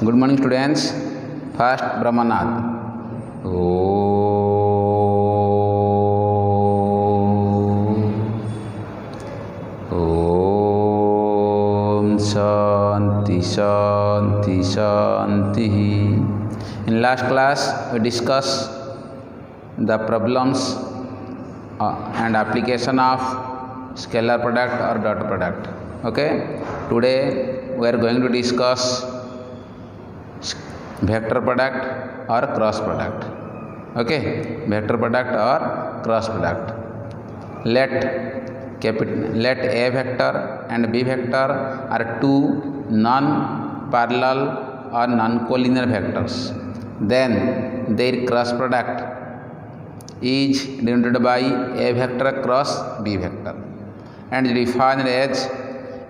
Good morning, students. First, Brahmanath. Om Shanti Shanti Shanti. In last class, we discussed the problems and application of scalar product or dot product. Okay. Today, we are going to discuss vector product or cross product. Okay, vector product or cross product. Let A vector and B vector are two non-parallel or non-collinear vectors. Then their cross product is denoted by A vector cross B vector and defined as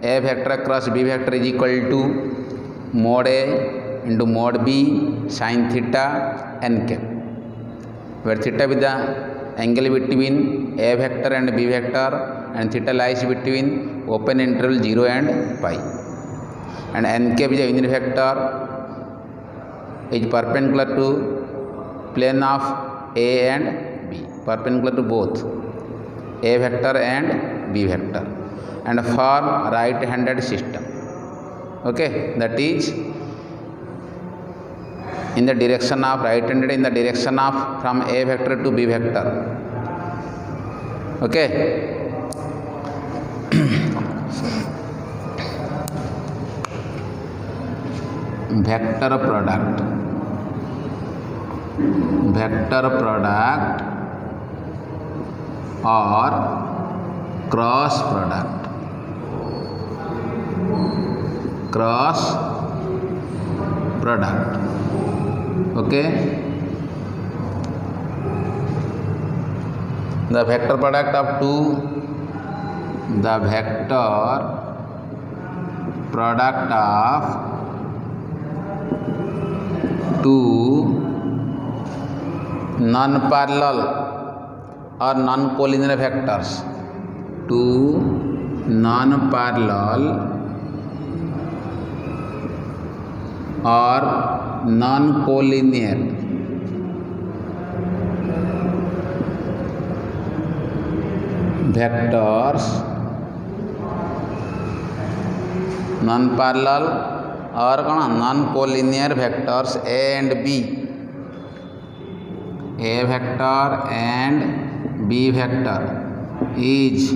A vector cross B vector is equal to mod A into mod B sin theta n cap, where theta is the angle between A vector and B vector and theta lies between open interval 0 and pi, and n cap is a unit vector is perpendicular to plane of A and B, perpendicular to both A vector and B vector, and form right handed system. Okay, that is in the direction of right handed in the direction of from A vector to B vector. Okay. Vector product or cross product. Okay, the vector product of two non-parallel or non-collinear vectors. Two non-parallel or non-collinear vectors, non-parallel or non-collinear vectors A and B, A vector and B vector is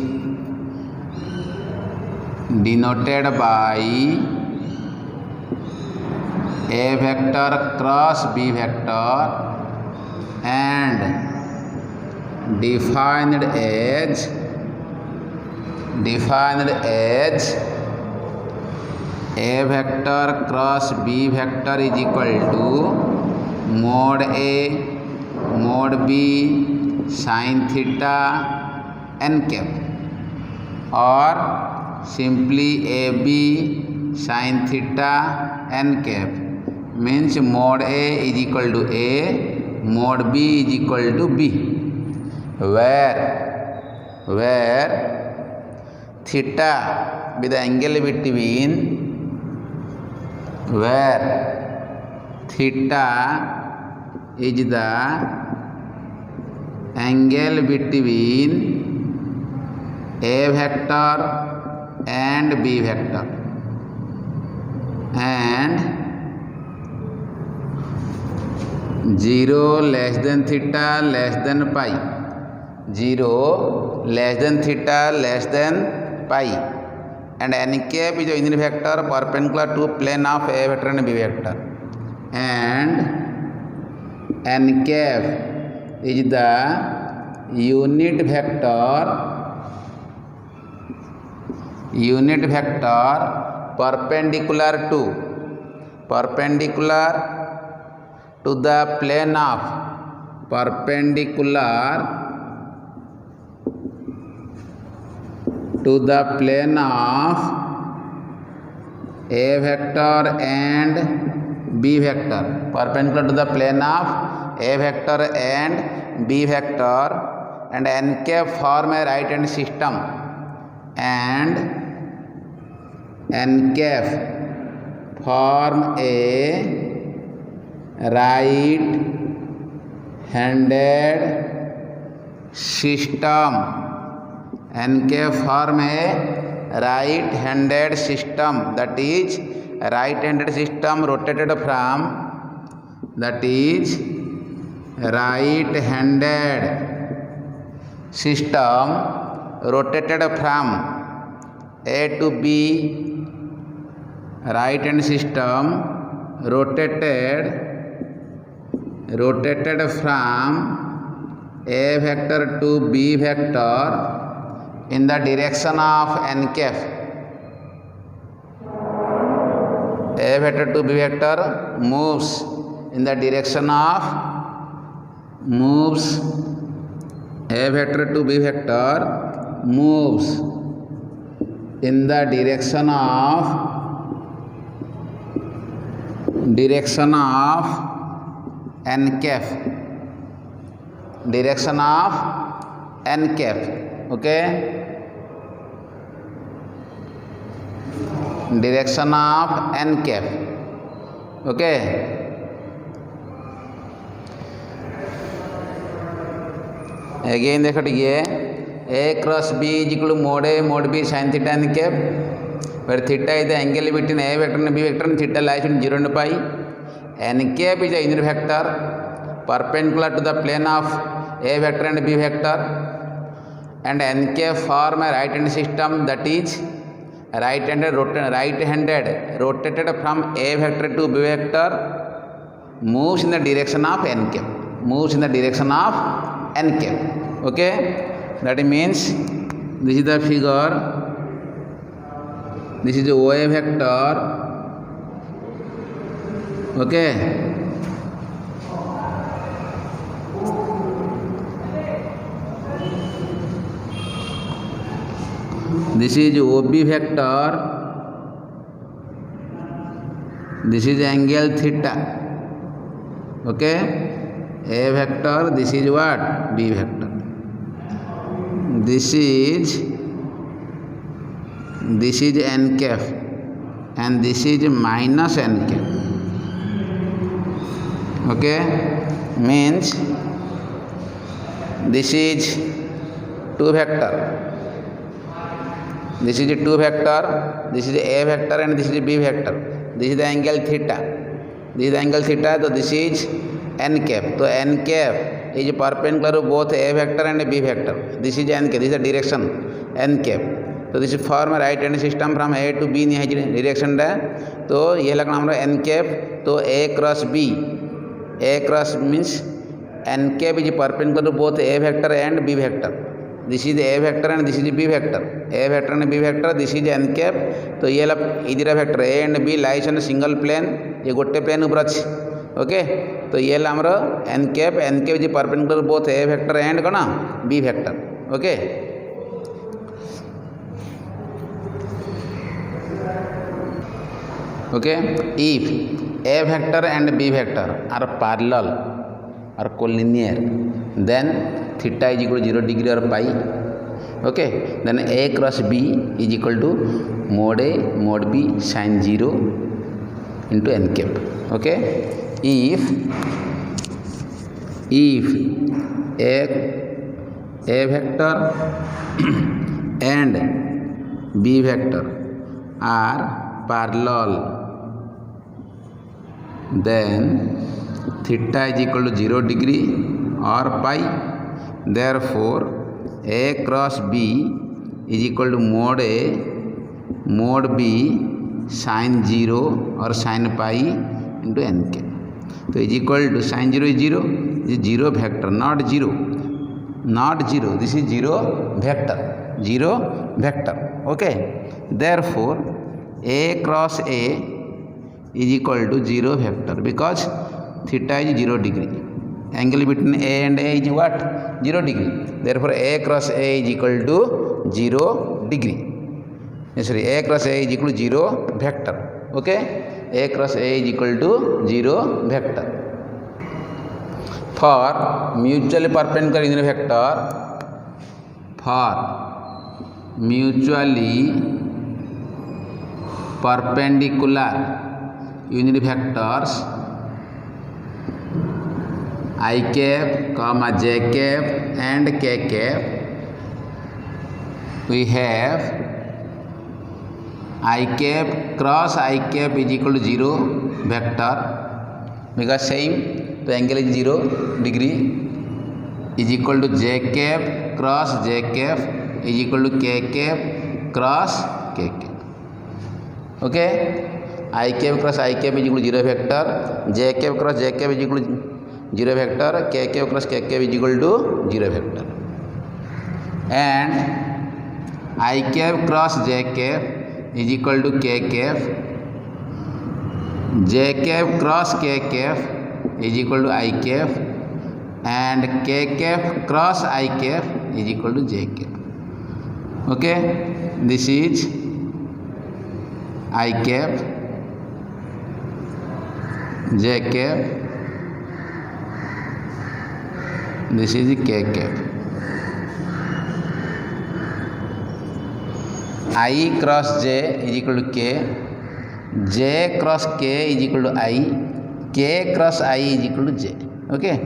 denoted by A vector cross B vector and defined as A vector cross B vector is equal to mod A mod B sin theta n cap, or simply AB sin theta n cap, means mod A is equal to A, mod B is equal to B, where theta be the angle between A vector and B vector, and 0 less than theta less than pi, 0 less than theta less than pi, and n cap is a unit vector perpendicular to plane of A vector and B vector, and n cap is the unit vector perpendicular to the plane of A vector and B vector, perpendicular to the plane of A vector and B vector, and n cap form a right hand system, and n cap form a right handed system. Encap form a right handed system, that is right handed system rotated from, that is right handed system rotated from A to B. Right hand system rotated from A vector to B vector in the direction of n cap. A vector to B vector moves in the direction of A vector to B vector moves in the direction of n cap. Direction of n cap. Okay. Direction of n cap. Okay. Again देखो ये A cross B is equal to mod A mod B sin theta n cap, where theta is the angle between A vector and B vector and theta lies between 0 and pi. N cap is a unit vector perpendicular to the plane of A vector and B vector, and n cap form a right hand system, that is right handed rotated from A vector to B vector, moves in the direction of n cap. Okay, that means this is the figure. This is the OA vector. Okay, this is OB vector. This is angle theta. Okay, A vector, this is what? B vector. This is n cap and this is minus n cap. Okay, means this is 2 vector. This is 2 vector. This is A vector and this is B vector. This is the angle theta. So this is n cap. So n cap is perpendicular to both A vector and B vector. This is n cap. This is the direction n cap. So this is form a right hand system from A to B direction da. तो ये लगना हमारा n cap. तो A cross B. A cross means n cap is perpendicular to both A vector and B vector. This is A vector and this is B vector. A vector and B vector. This is n cap. तो ये लग इधर vector A and B lies on a single plane. ये गोटे plane ऊपर अच्छी. Okay. तो ये ला हमारा n cap is perpendicular to both A vector and कौना B vector. Okay. Okay, if A vector and B vector are parallel or collinear, then theta is equal to 0 degree or pi. Okay, then A cross B is equal to mod A mod B sin 0 into n cap. Okay, if A vector and B vector are parallel, then theta is equal to 0 degree or pi. Therefore A cross B is equal to mod A mod B sin 0 or sin pi into n cap. So is equal to sin 0 is 0. This is 0 vector, not 0. This is 0 vector. Okay. Therefore A cross A is equal to 0 vector, because theta is 0 degree. Angle between A and A is what? 0 degree. Therefore A cross A is equal to 0 degree. Sorry, A cross A is equal to 0 vector. Okay, A cross A is equal to 0 vector. For mutually perpendicular unit vector, unit vectors I cap, comma j cap and k cap. We have I cap cross I cap is equal to 0 vector because same, the angle is 0 degree is equal to j cap cross j cap is equal to k cap cross k cap. Okay, I cap cross I cap is equal to 0 vector, j cap cross j cap is equal to 0 vector, k cap cross k cap is equal to 0 vector, and I cap cross j cap is equal to k cap, j cap cross k cap is equal to I cap, and k cap cross I cap is equal to j cap. Okay, this is I cap, j cap, this is k cap. I cross j is equal to k, j cross k is equal to I, k cross I is equal to j. Okay,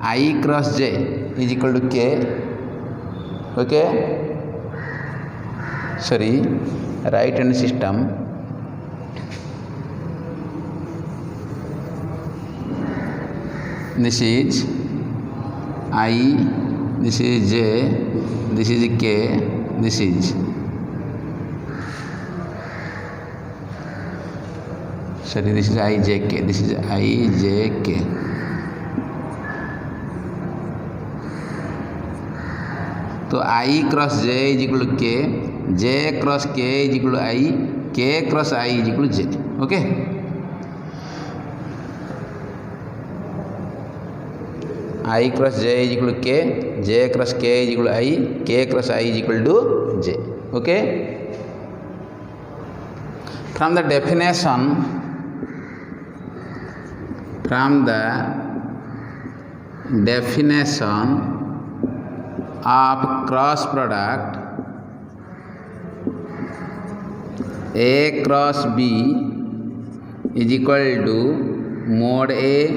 I cross j is equal to k. Okay, sorry, right hand system. This is I, this is j, this is k, this is. Sorry, this is I j k, this is I j k. So I cross j is equal to k, j cross k is equal to I, k cross I is equal to j. Okay. I cross j is equal to k, j cross k is equal to I, k cross I is equal to j. Okay. From the definition, of cross product A cross B is equal to mod A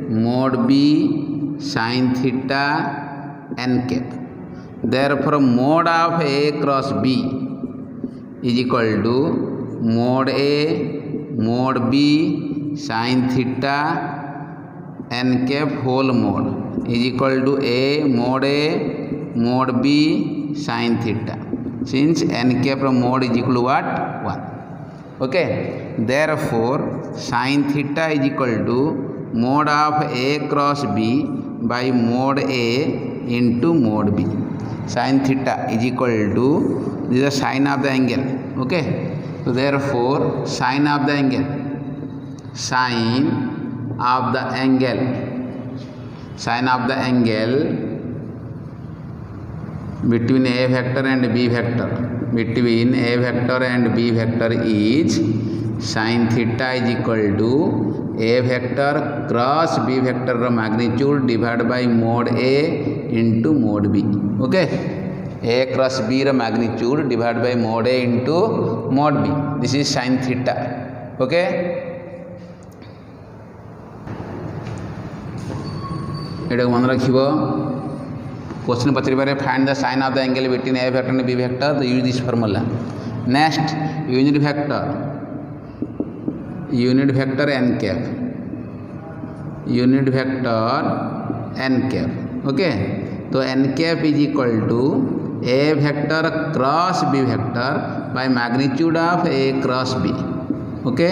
mod B sin theta n cap. Therefore, mod of A cross B is equal to mod A mod B sin theta n cap whole mod is equal to A mod B sin theta, since n cap mod is equal to what? 1. Okay, therefore sin theta is equal to mod of A cross B by mod A into mod B. Sin theta is equal to, this is the sine of the angle. Okay, so therefore sine of the angle between A vector and B vector, between A vector and B vector is sin theta is equal to A vector cross B vector magnitude divided by mod A into mod B. Okay, A cross B magnitude divided by mod A into mod B. This is sin theta. Okay, एटा मन रखिबो. Question पचरि पारे find the sine of the angle between A vector and B vector, तो use this formula. Next, unit vector N cap, unit vector N cap. Okay, तो N cap is equal to A vector cross B vector by magnitude of A cross B. Okay,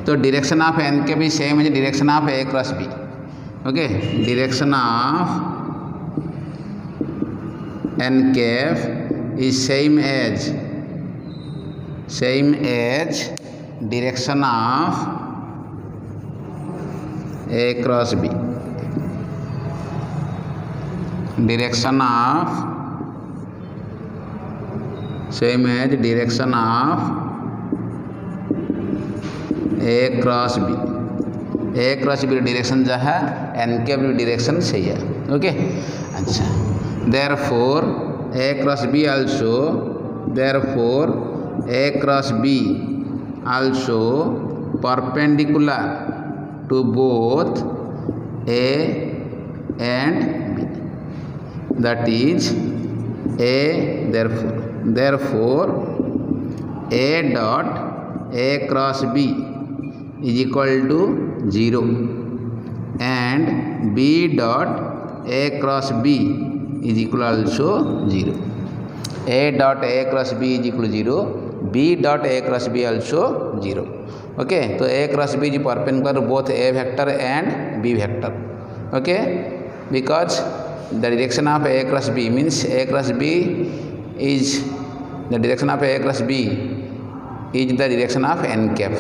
तो direction of N cap is same as direction of A cross B. Okay, direction of n cap is same as direction of A cross B. Direction of same as direction of A cross B. A cross B direction जहाँ n cap direction से है. Okay, अच्छा, therefore A cross B also perpendicular to both A and B. That is A, therefore A dot A cross B is equal to 0 and B dot A cross B is equal also 0. A dot A cross B is equal to 0, B dot A cross B also 0. Okay, so A cross B is perpendicular to both A vector and B vector. Okay, because the direction of A cross B means A cross B is the direction of A cross B is the direction of n cap.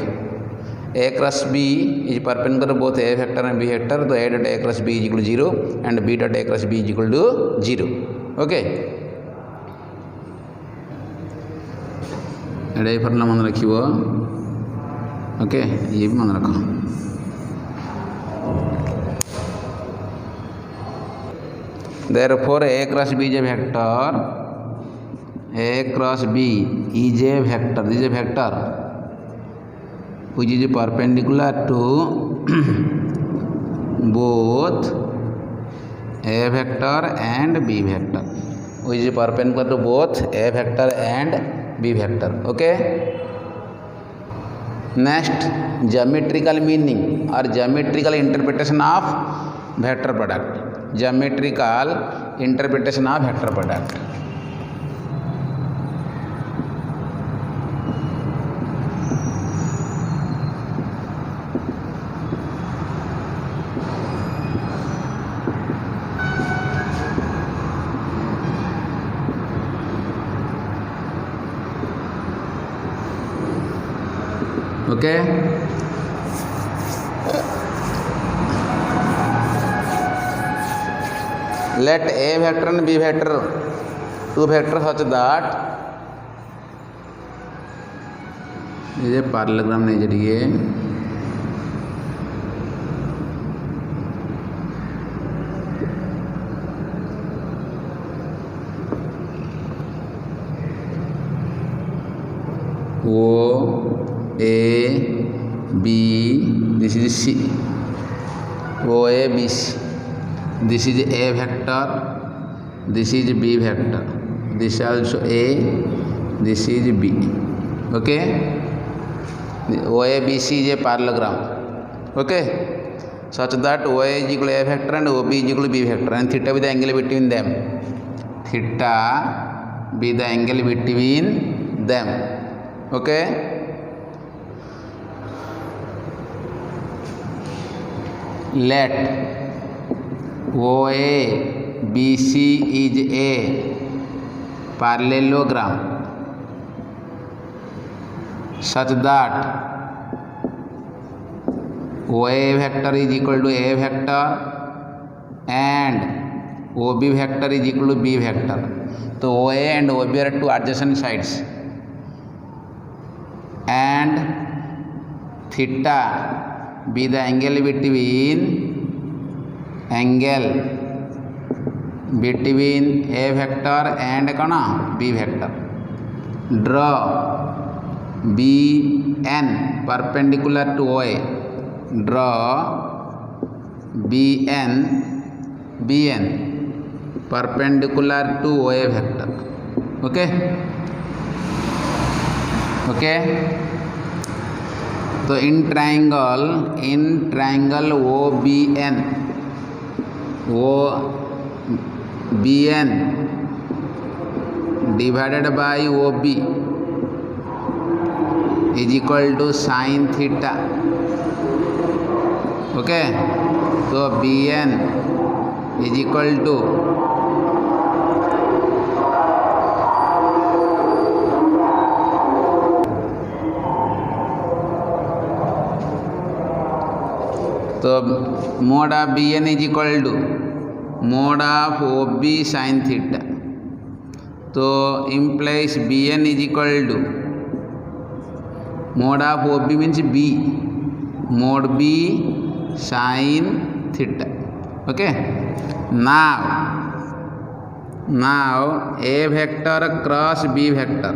A cross B is perpendicular to both A vector and B vector, so A dot A cross B is equal to 0 and B dot A cross B is equal to 0. Okay, एडे formula मन रखिबो. Okay, ये भी मन रखो. Therefore A cross B is a vector. A cross B is a vector. This is a vector which is perpendicular to both A vector and B vector. Which is perpendicular to both A vector and B vector. Okay. Next, geometrical meaning or geometrical interpretation of vector product. Geometrical interpretation of vector product. Okay. Let A vector and B vector, two vectors such that ये parallelogram नहीं जरिए O A B, this is C. O A B C. This is A vector, this is B vector, this is also A, this is B. Okay, OABC is a parallelogram. Okay, such that OA is equal to A vector and OB is equal to B vector, and theta be the angle between them. Theta be the angle between them. Okay, let OABC is a parallelogram such that OA vector is equal to A vector and OB vector is equal to B vector. So OA and OB are two adjacent sides, and theta be the angle between A vector and B vector. Draw BN perpendicular to OA. Draw BN perpendicular to OA vector. Okay. Okay. So in triangle OBN divided by OB is equal to sin theta. Okay, so BN is equal to mod of BN is equal to mod of OB sin theta. So implies BN is equal to mod of OB means B, mod B sin theta. Okay. Now A vector cross B vector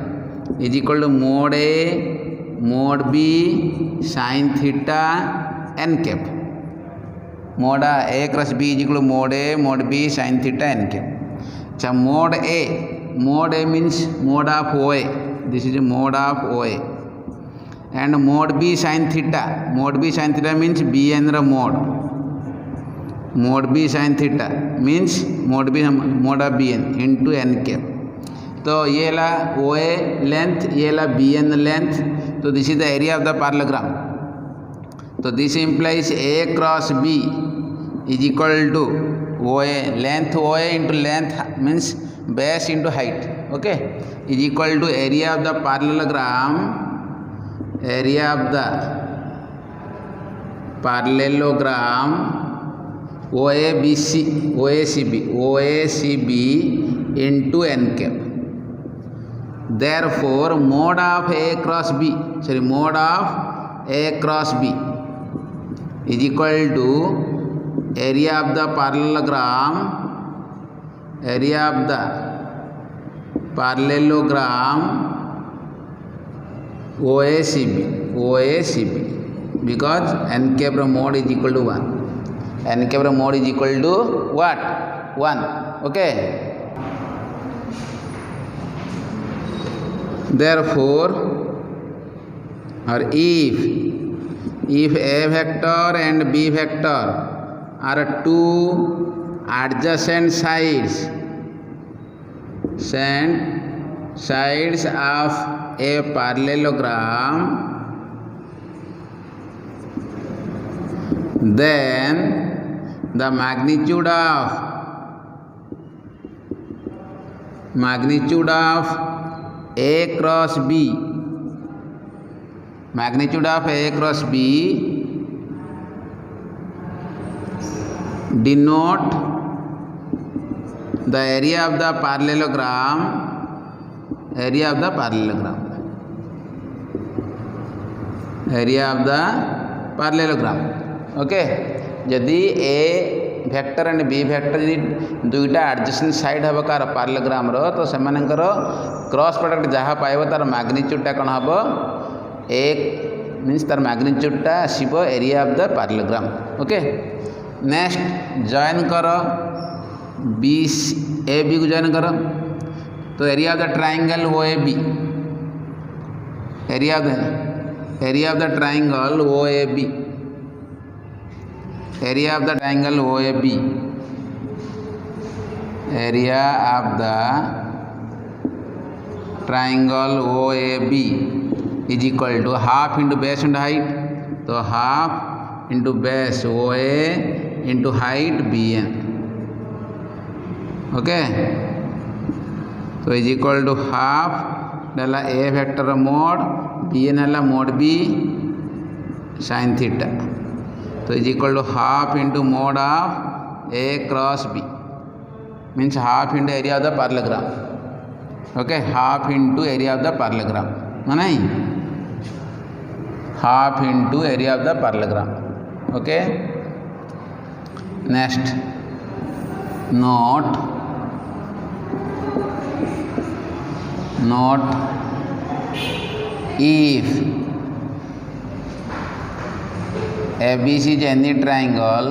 is equal to mod A mod b sin theta n cap. Mod a cross b is equal to mod a mod b sin theta n cap. So mod a means mode of OA. This is a mode of OA. And mod b sin theta. Mod b sin theta means bn mode. Mod b sin theta means mod of bn into n cap. तो ये ला OA length, ये ला bn length. तो this is the area of the parallelogram. तो this implies a cross b is equal to OA, length OA into length means base into height, okay, is equal to area of the parallelogram, OACB into n cap. Therefore mode of a cross b is equal to area of the parallelogram OACB, because n cap mode is equal to 1. N cap mode is equal to what? 1. Okay. Therefore, or if a vector and b vector are two adjacent sides of a parallelogram, then the magnitude of a cross b denote the area of the parallelogram. Okay, यदि a vector and b vector दुईटा adjacent side हम car parallelogram रो तो सेमानकर cross product जहाँ पाइब तार मैग्नीट्यूडटा कौन हम एक मीन्स तार मैग्नीट्यूडटा आसब area of the parallelogram. Okay, next join कर बी ए बी को जॉइन कर. तो area of the triangle O A B, area of the triangle O A B, area of the triangle OAB, area of the triangle OAB is equal to half into base into height. So half into base OA into height BN. Okay, so is equal to half dala A vector mode, BN है mode B sin theta. So is equal to half into mode of A cross B, means half into area of the parallelogram. Okay, half into area of the parallelogram, नहीं, half into area of the parallelogram. Okay, next note if ABC is any triangle,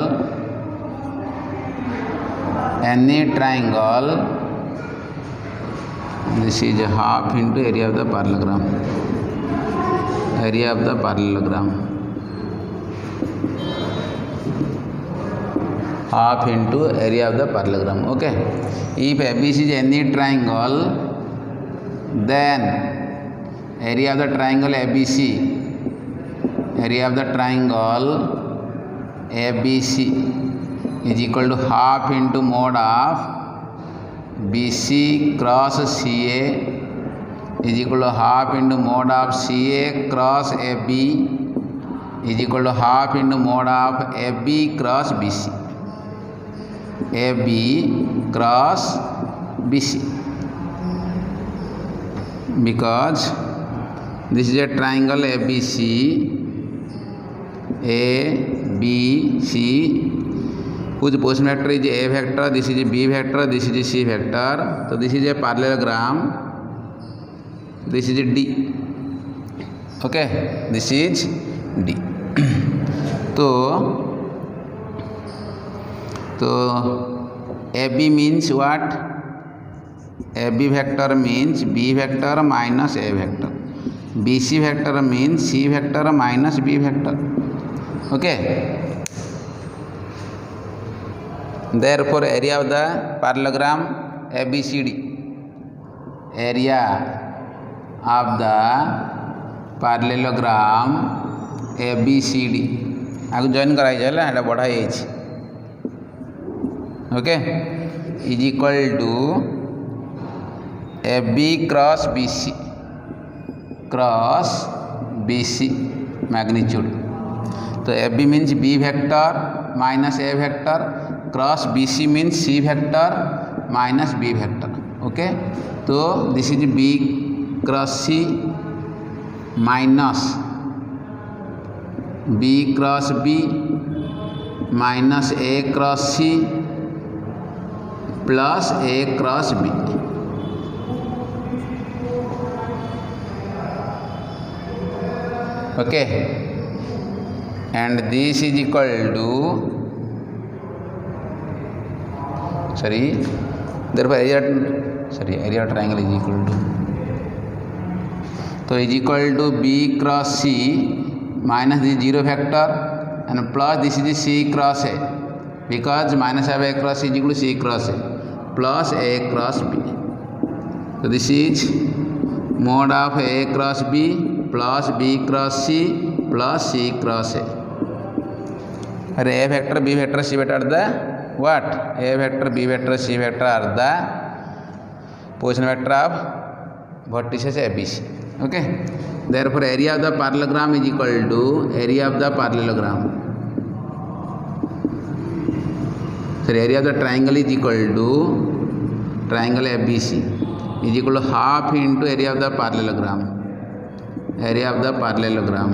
this is half into area of the parallelogram, half into area of the parallelogram. Okay, if ABC is any triangle, then area of the triangle ABC, area of the triangle ABC is equal to half into mode of BC cross CA is equal to half into mode of CA cross AB is equal to half into mode of AB cross BC, because this is a triangle ABC, whose position vector is A vector, this is B vector, this is C vector. So this is a parallelogram, this is D. Okay, this is D. तो AB means what? AB vector means B vector minus A vector. BC vector means C vector minus B vector. Okay. Therefore, area of the parallelogram ABCD. Area of the parallelogram ABCD. आगे join कराई जाए है बढ़ाई okay is equal to AB cross BC magnitude. तो AB means B vector minus A vector cross BC means C vector minus B vector. Okay तो this is B cross C minus B cross B minus A cross C plus A cross B. Okay, and this is equal to therefore area triangle is equal to, so is equal to B cross C minus the 0 vector and plus this is C cross A, because minus of A cross C is equal to C cross A plus A cross B. So this is mode of A cross B plus B cross C plus C cross A. A vector, B vector, C vector are the what? A vector, B vector, C vector are the position vector of vertices ABC. Okay. Therefore, area of the parallelogram is equal to area of the parallelogram. So, area of the triangle is equal to triangle ABC is equal to half into area of the parallelogram. Area of the parallelogram.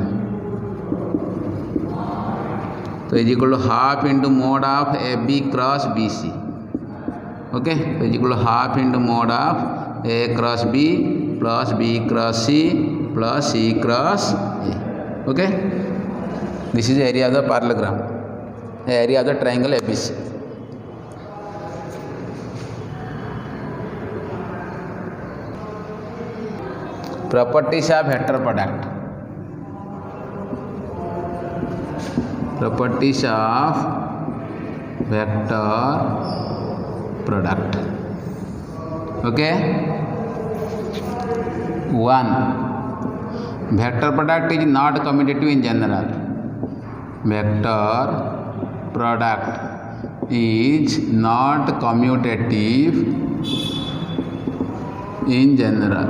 So is equal to half into mode of AB cross BC. Okay, so is equal to half into mode of A cross B plus B cross C plus C cross A. Okay, this is the area of the parallelogram, the area of the triangle ABC. Properties of vector product. Properties of vector product. Okay. 1. Vector product is not commutative in general. Vector product is not commutative in general.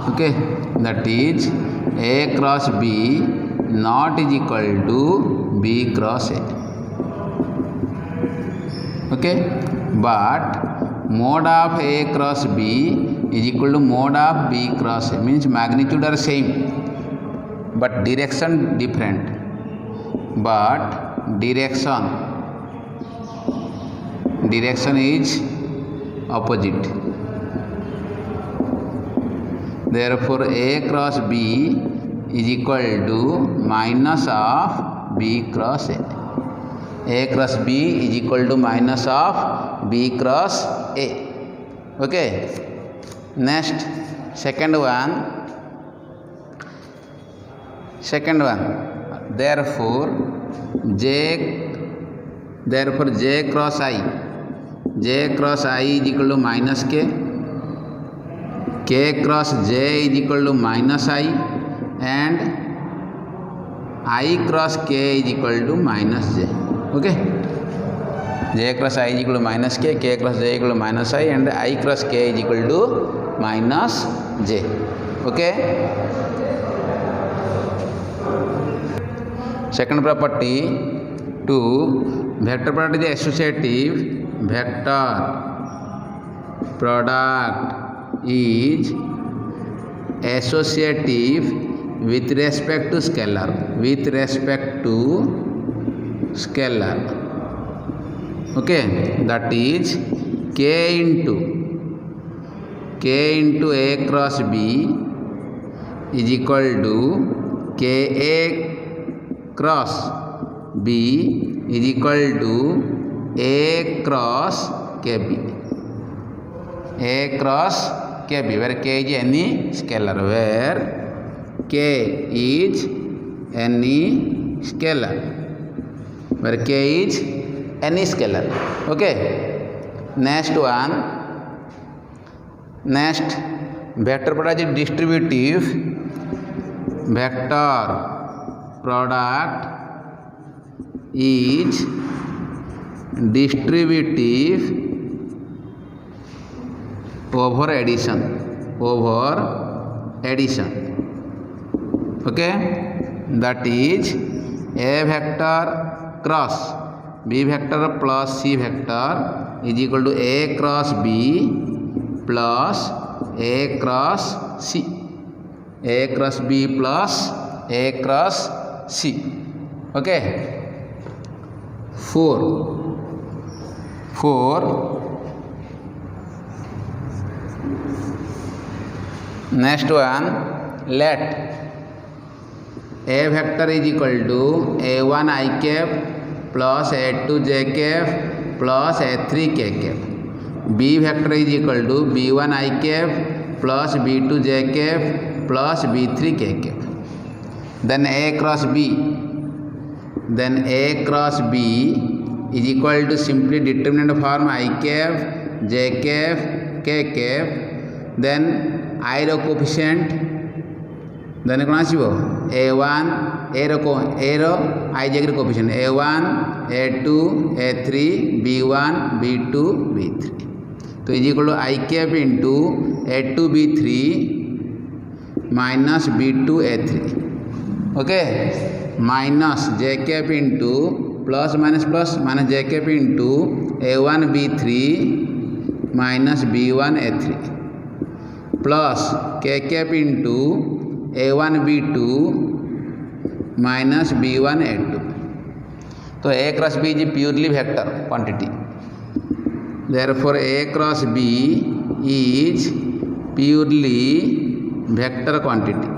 Okay, that is A cross B not is equal to B cross A. Okay, but mode of A cross B is equal to mode of B cross A, means magnitude are same but direction different, but direction is opposite. Therefore, A cross B is equal to minus of B cross A. A cross B is equal to minus of B cross A. Okay. Next, second one. Therefore, J cross I is equal to minus K. K cross J is equal to minus I and I cross K is equal to minus J. Okay. J cross I is equal to minus K, K cross J is equal to minus I and I cross K is equal to minus J. Okay. Second property 2. Vector product is associative. Vector product is associative with respect to scalar. Okay, that is K into A cross B is equal to KA cross B is equal to A cross KB. A cross KB, where K is any scalar, where K is any scalar, where K is any scalar. Okay, next one, next vector product is distributive. Vector product is distributive over addition, okay, that is A vector cross B vector plus C vector is equal to A cross B plus A cross C, A cross B plus A cross C. Okay, 4. Next one, let A vector is equal to A1 I cap plus A2 j cap plus A3 k cap. B vector is equal to B1 I cap plus B2 j cap plus B3 k cap. Then A cross B. Then A cross B is equal to simply determinant form I cap, j cap, k cap. Then I row coefficient then कौन आसीबो A1 A row I j row coefficient A1 A2 A3 B1 B2 B3. तो is equal to I cap into A2 B3 minus B2 A3. Okay, minus j cap into plus minus j cap into A1 B3 minus B1 A3 plus k cap into A1 B2 minus B1 A2. तो A cross B is purely vector quantity. Therefore A cross B is purely vector quantity.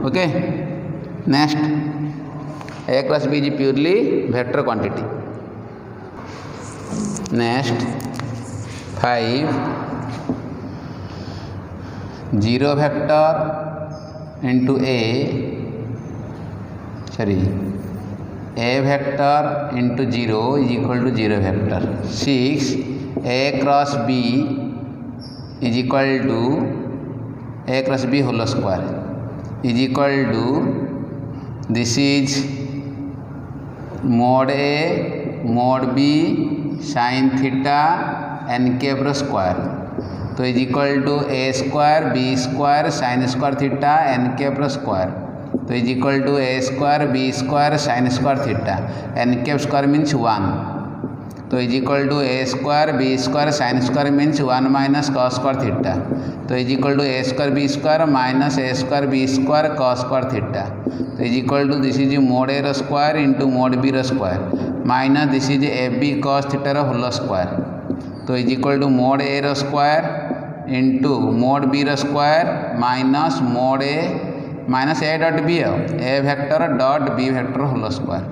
Okay, next, A cross B is purely vector quantity. Next, 5, 0 vector into A vector into 0 is equal to 0 vector. 6, A cross B is equal to A cross B whole square is equal to, this is mod A mod B sin theta n cap square. तो is equal to A square B square sin square theta n cap square. तो is equal to A square B square sin square theta n cap square means 1. तो is equal to A square B square sin square means 1 minus cos square theta. तो is equal to A square B square minus A square B square cos square theta. तो is equal to this is mod A square into mod B square minus this is AB cos theta whole square. तो is equal to mod A square into mod B square minus mod A minus A dot B A vector dot B vector whole square.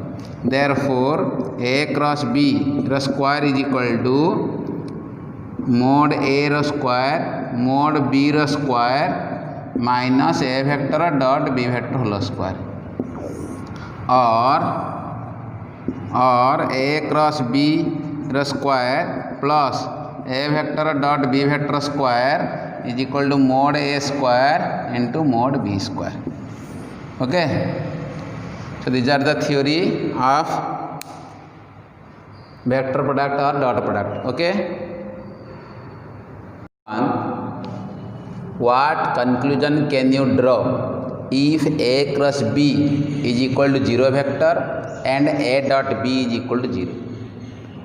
Therefore A cross B square is equal to mod A square mod B square minus A vector dot B vector whole square. और A cross B square plus A vector dot B vector square is equal to mod A square into mod B square. Okay, so these are the theory of vector product or dot product. Okay, what conclusion can you draw if A cross B is equal to 0 vector and A dot B is equal to 0?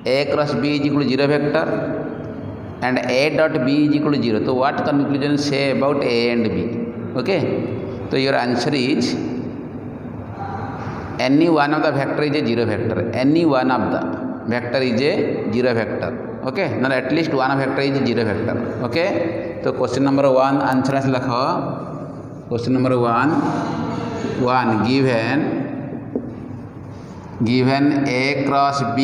A cross B is equal to 0 vector and A dot B is equal to 0. So what conclusion say about A and B? Okay, so your answer is any one of the vector is a 0 vector. Any one of the vector is a 0 vector. Okay, now at least one vector is a 0 vector. Okay, तो question number 1 answer लिख question number 1 given a cross b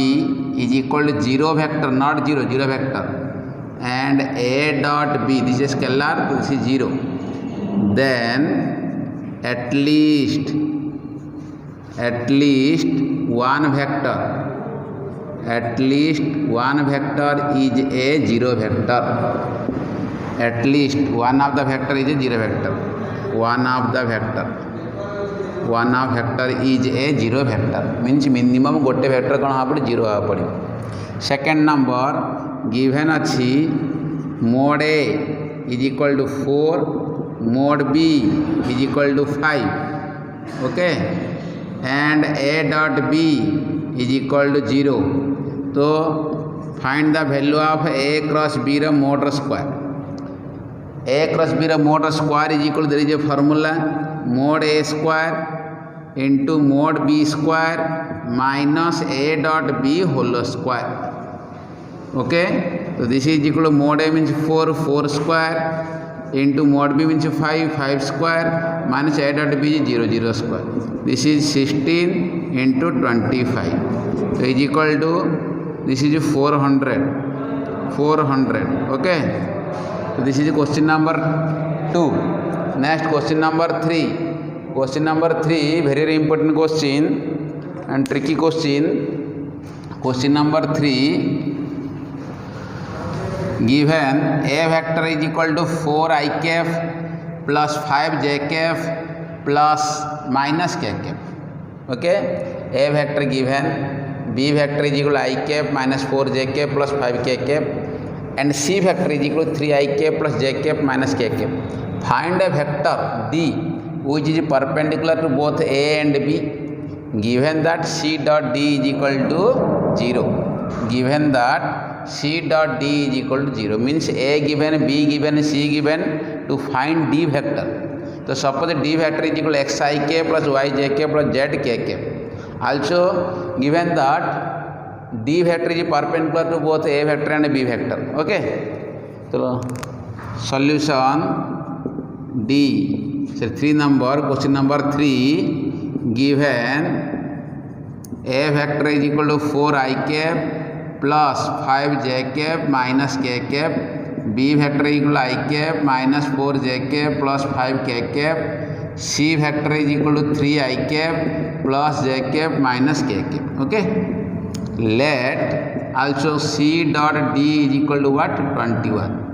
is equal to 0 vector, not 0 vector, and a dot b, this is scalar, this is 0, then at least one vector is a 0 vector. At least one of the vector is a 0 vector. One of vector is a 0 vector, means minimum गोटे vector कौन हाँ पड़े 0 हाँ पड़े. Second number given अच्छी mod A is equal to 4, mod B is equal to 5, okay, and A dot B is equal to 0. तो find the value of A cross B रा mod square. A cross B रा mod square is equal to, there is a formula, mod A square into mod B square minus A dot B whole square. Okay, so this is equal to mod A means 4 square into mod B means 5 square minus A dot B is 0 square. This is 16 into 25. So is equal to, this is 400. Okay, so this is question number 2. Next question number 3. Question number 3, very very important question and tricky question. Question number 3, given a vector is equal to 4 I cap plus 5 j cap plus minus k cap. Okay, a vector given, b vector is equal to I cap minus 4 j cap plus 5 k cap, and c vector is equal to 3 I cap plus j cap minus k cap. Find a vector d which is perpendicular to both A and B, given that C dot D is equal to 0. Given that C dot D is equal to 0 means A given, B given, C given, to find D vector. So suppose D vector is equal to xik plus yjk plus zkk. Also given that D vector is perpendicular to both A vector and B vector. Okay, so solution D. So 3 number, question number 3, given A vector is equal to 4 I cap plus 5 j cap minus k cap, B vector is equal to I cap minus 4 j cap plus 5 k cap, C vector is equal to 3 I cap plus j cap minus k cap. Okay, let also C dot D is equal to what? 21.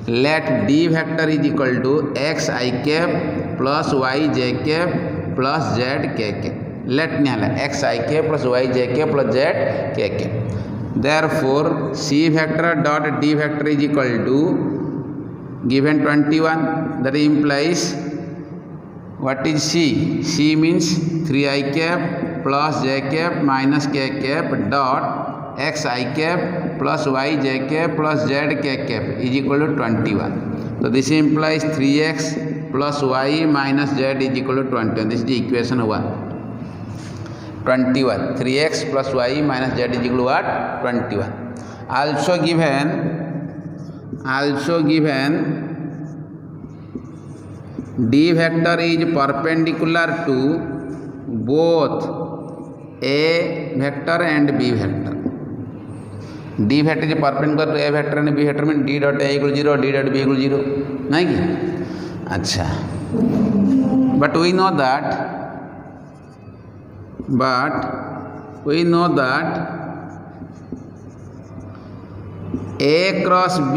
Let D vector is equal to x I cap plus y j cap plus z k cap. Let x I cap plus y j cap plus z k cap. Therefore C vector dot D vector is equal to, given 21, that implies what is C? C means 3 I cap plus j cap minus k cap dot x I cap plus y j cap plus z k cap is equal to 21. So this implies 3x plus y minus z is equal to 21. This is the equation 1. 21. 3x plus y minus z is equal to what? 21. Also given D vector is perpendicular to both A vector and B vector. D vector is perpendicular to A vector and B vector means D dot A equal to 0, D dot B equal to 0, नहीं कि? अच्छा, but we know that A cross B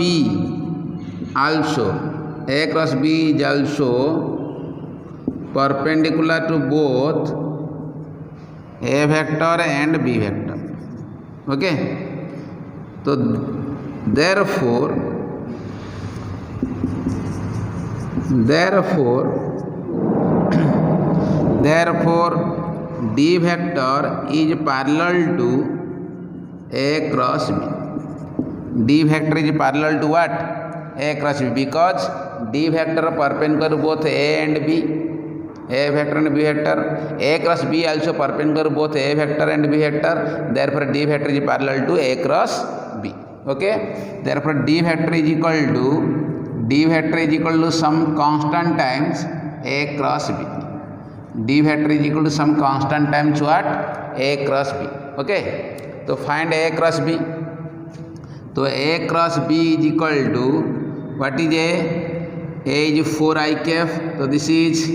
is also perpendicular to both A vector and B vector. Okay, so therefore D vector is parallel to A cross B. D vector is parallel to what? A cross B, because D vector perpendicular to both A and B. A vector and B vector. A cross B also perpendicular to both A vector and B vector. Therefore D vector is parallel to A cross B. Okay, therefore D vector is equal to D vector is equal to some constant times A cross B. D vector is equal to some constant times what? A cross B. Okay. So find A cross B. So A cross B is equal to what is A? A is 4 I cap. So this is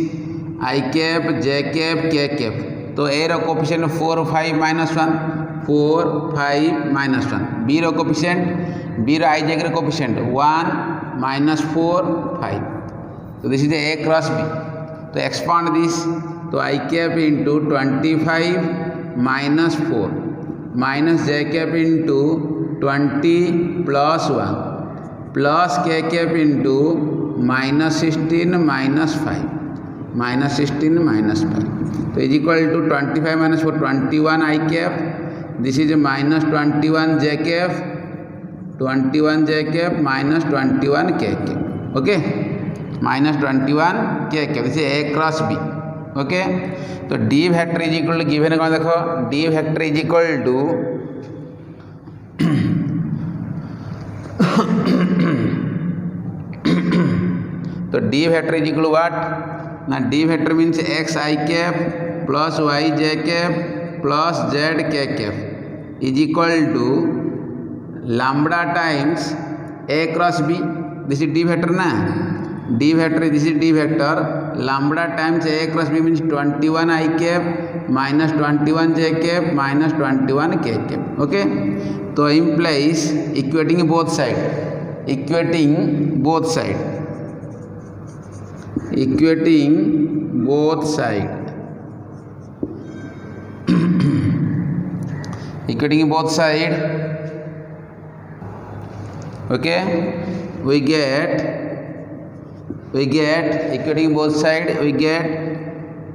I cap, J cap, K cap. So A ro coefficient 4, 5, minus 1. 4, 5, minus 1. B ro coefficient, B ro I j ro coefficient 1, minus 4, 5. So this is the A cross B. So expand this. So I cap into 25 minus 4 minus J cap into 20 plus 1 plus K cap into minus 16 minus 5 minus 16 minus 5. So is equal to 25 minus 4 21 I cap. This is minus 21 J cap, 21 J cap minus 21 K cap. Okay, minus 21 K cap. This is A cross B. Okay, so D vector is equal to given कौन देखो D vector is equal to तो D vector is equal to what? Now D vector means x I cap plus y j cap plus z k cap is equal to lambda times A cross B. This is D vector na. D vector, this is D vector. Lambda times A cross B means 21 I cap minus 21 j cap minus 21 k cap. Okay, so implies equating both side. Equating both side. Equating both side. Equating both side. Okay, we get equating both side, we get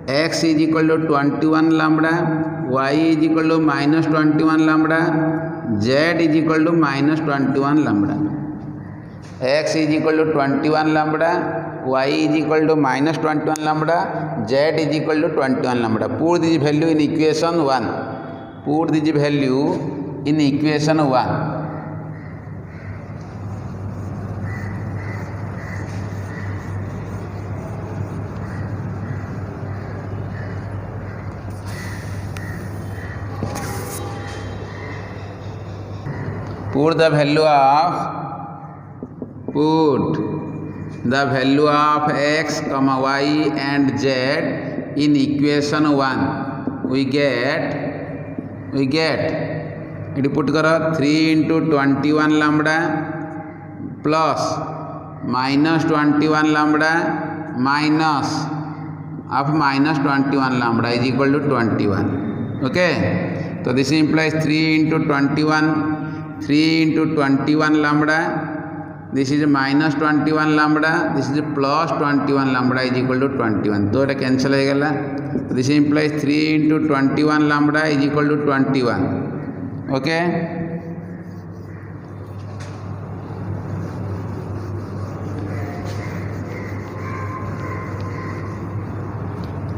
x is equal to 21 lambda, y is equal to minus 21 lambda, z is equal to minus 21 lambda. X is equal to 21 lambda, y is equal to minus 21 lambda, z is equal to 21 lambda. Put this value in equation 1. Put this value in equation 1. Put the value of x, y and z in equation 1. We get it put karo 3 into 21 lambda plus minus 21 lambda minus of minus 21 lambda is equal to 21. Okay, so this implies 3 into 21 lambda, this is minus 21 lambda, this is plus 21 lambda is equal to 21. So it cancel agala. This implies 3 into 21 lambda is equal to 21. Okay,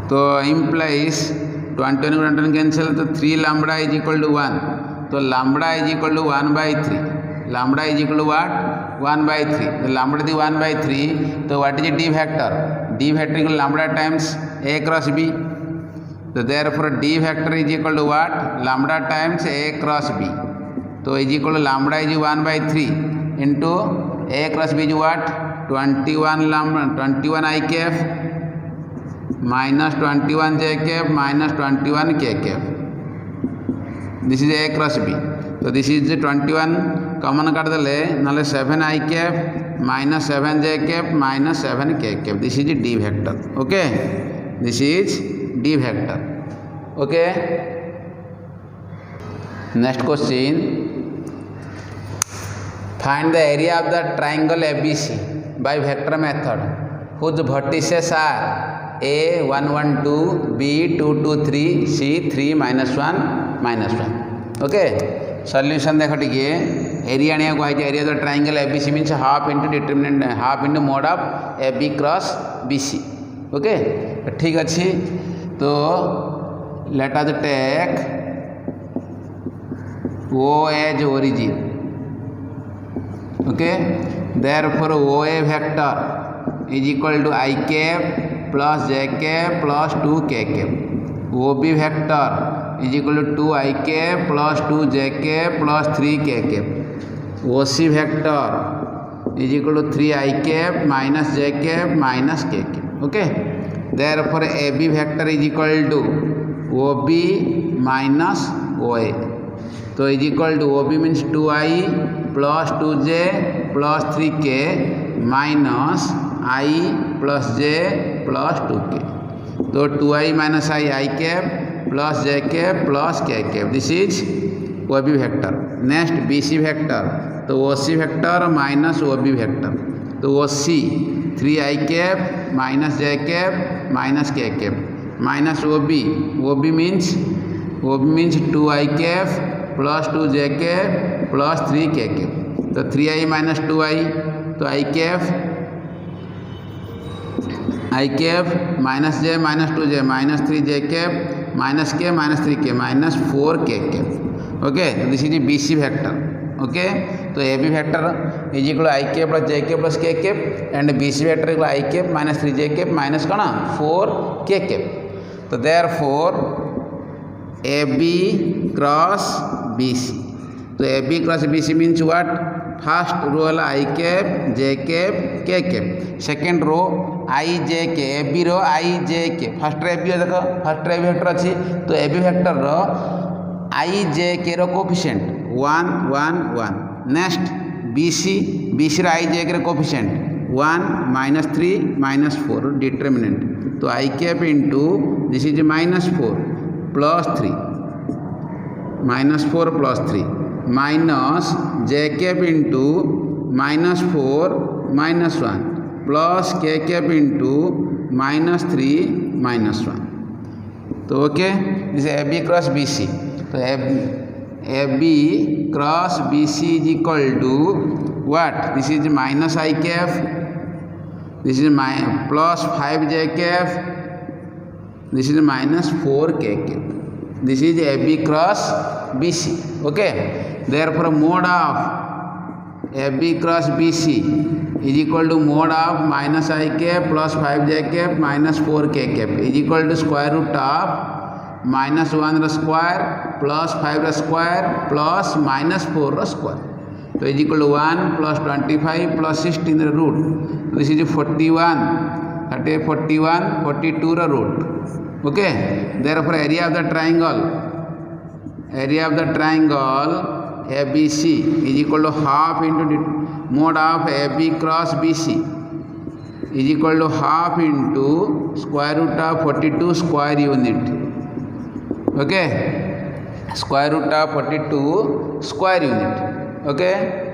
so implies 21 cancel, so 3 lambda is equal to 1. So lambda is equal to 1 by 3. Lambda is equal to what? 1 by 3. The lambda is 1 by 3. So what is D vector? D vector equal to lambda times A cross B. So therefore D vector is equal to what? Lambda times A cross B. So is equal to lambda is 1 by 3 into A cross B is what? 21 lambda, 21 I cap minus 21 j cap minus 21 k cap. This is A cross B. So this is 21 common cut dele nalle 7 I cap minus 7 j cap minus 7 k cap. This is D vector. Okay, this is D vector. Okay, next question. Find the area of the triangle ABC by vector method whose vertices are A 1 1 2, B 2 2 3, C 3 minus 1 minus 1. Okay, solution देखो ठीक है. Area ने को area of the triangle ABC means half into determinant, half into mode of AB cross BC. Okay, ठीक अच्छी. तो let us take O as origin. Okay, therefore OA vector is equal to I cap plus j cap plus 2 k cap. OB vector is equal to 2 I cap plus 2 j cap plus 3 k cap. OC vector is equal to 3 I cap minus j cap minus k cap. Okay, therefore AB vector is equal to OB minus OA. So is equal to OB means 2I plus 2j plus 3k minus I plus j plus 2k. So 2I minus I cap plus j cap plus k cap. This is OB vector. Next BC vector. So OC vector minus OB vector. So OC 3I cap minus j cap minus k cap minus OB. OB means 2I cap plus 2j cap plus 3k cap. So 3I minus 2I. So I cap minus j minus 2j minus 3j cap minus k minus 3k minus 4k cap. Okay, so this is the BC vector. Okay, so AB vector is equal to I cap plus j cap plus k cap and BC vector is equal to I cap minus 3j cap minus 4k cap. So therefore AB cross BC. So AB cross BC means what? First row I cap, j cap, k cap. Second row I j k. AB row I j k. First row AB देखो, first row AB vector अच्छी. तो AB vector row I j k row coefficient 1 1 1. Next BC row I j k row coefficient 1 minus 3 minus 4 determinant. तो I cap into this is minus 4 plus 3 minus 4 plus 3 minus j cap into minus 4 minus 1 plus k cap into minus 3 minus 1. तो okay, this is AB cross BC. So AB cross BC is equal to what? This is minus I cap, this is plus 5j cap, this is minus 4k cap. This is AB cross BC. Okay, therefore mode of AB cross BC is equal to mode of minus I cap plus 5j cap minus 4k cap is equal to square root of minus 1 square plus 5 square plus minus 4 square. So is equal to 1 plus 25 plus 16 root. This is 41, 41, 42 root. Okay, therefore area of the triangle ABC is equal to half into the mode of AB cross BC is equal to half into square root of 42 square unit. Okay, square root of 42 square unit. Okay.